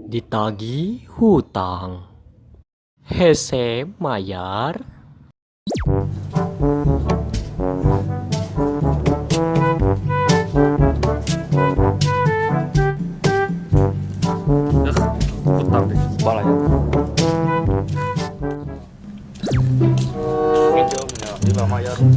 Ditagih hutang. Hese mayar. Hutang deh, balanya. Pinjamnya di Ramayana.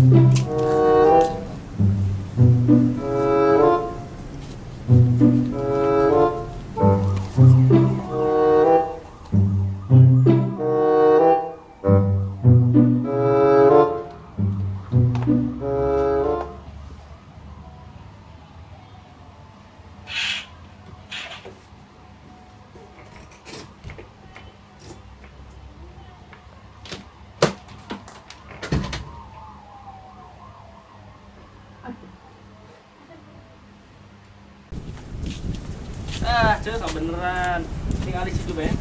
Cek beneran. Tinggal di situ ben.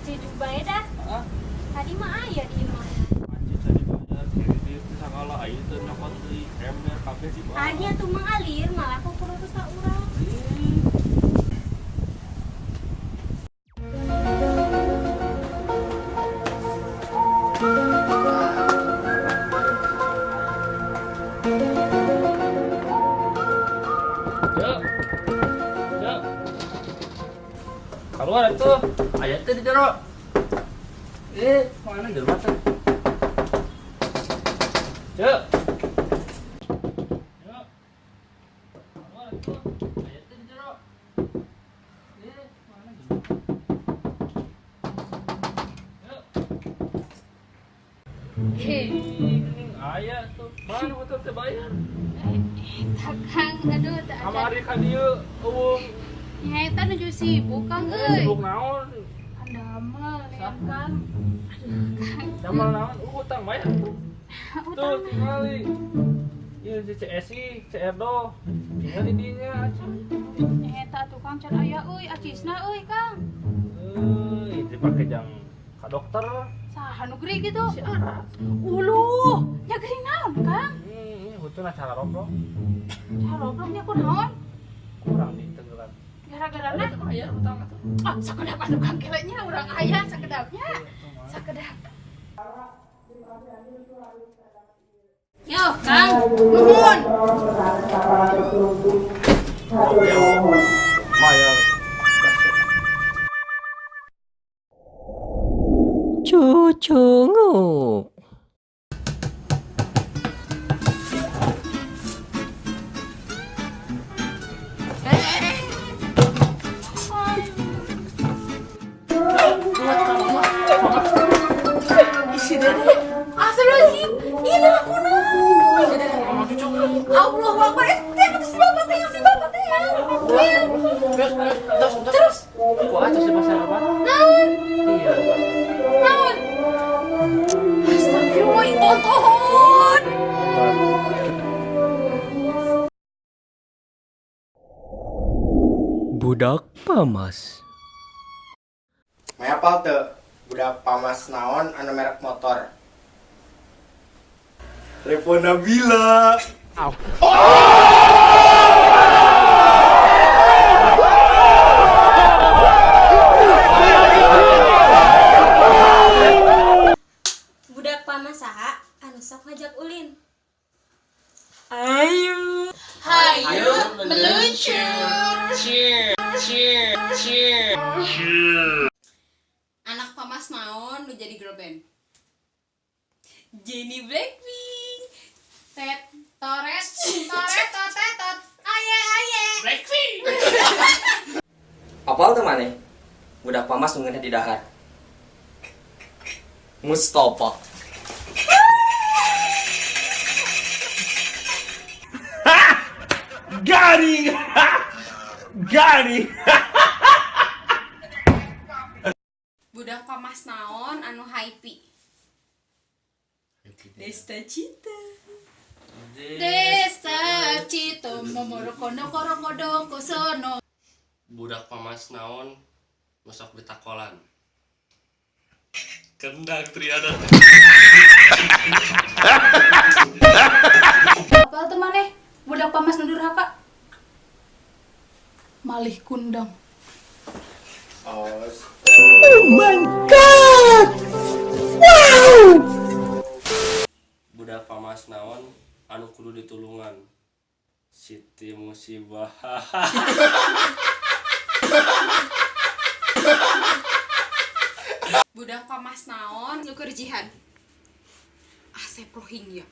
Situ bae dah. Heeh. Tadi mah aya di imah. Anjir tadi bayar kredit sakala ayeuna teh nyokot deui ember kabeh sih. Tadi atuh mengalir malah aku kudu terus ka urang. Keluar itu, ayat teh di jero. Mana di rumah teh? Cek. Cek. Keluar itu, ayat teh di jero. Mana di rumah? Cek. Ayat tuh, mana betul teh bayar? Takang aduh tak ada. Kamari ka dieu eueum. Ya eta nuju sibuk Kang euy. Sibuk naon? Damel ya Kang. Damel naon? Utang bayar tuh. Tuh Utang. tinggali. Ieu si CSI, CRDO. Tinggal di dinya aja. Eta tuh Kang can aya euy acisna euy Kang. Dipake jang ka dokter. Saha nu geuring gitu? Si Ara. Uluh, nya geuring naon Kang? Hutuna cara robrok. Carobroknya kunaon? Kurang di tenggelan. Gara-gara na? Bayar utang atuh. Ah, sakedap atuh Kang kelenya urang aya sakedapnya. Sakedap. Yo, Kang, nuhun. Bayar. Cucunguk. Isi dede. Astagfirullahaladzim. Ini aku nah. Allahu Akbar. Itu si bapak teh, si bapak teh. Terus. Ku atuh si pasar apa? Naon? Iya. Naon? Astagfirullah, tonton. Budak pamas. Apal teu budak pamas naon anu merek motor. Revo Nabila. Budak pamas saha anu sok ngajak ulin? Ayo. Hayu meluncur. Anak pamas naon nu jadi girl band? Jennie Blackpink. Tores, totet, aye. Blackpink. Apal tuh maneh? Budak pamas ngeunah di dahar. Mustafa. Garing. Garing. Budak pamas naon anu happy? Desta Cita. Desta Cita momoro kono kodong kosono. Budak pamas naon masak betakolan. Kendang Triana. Apal teu maneh? Budak pamas nu durhaka. Malih kundang. Budak pamas naon anu kudu ditulungan. Siti musibah. Budak pamas naon nu keur jihad. Asep Rohingya.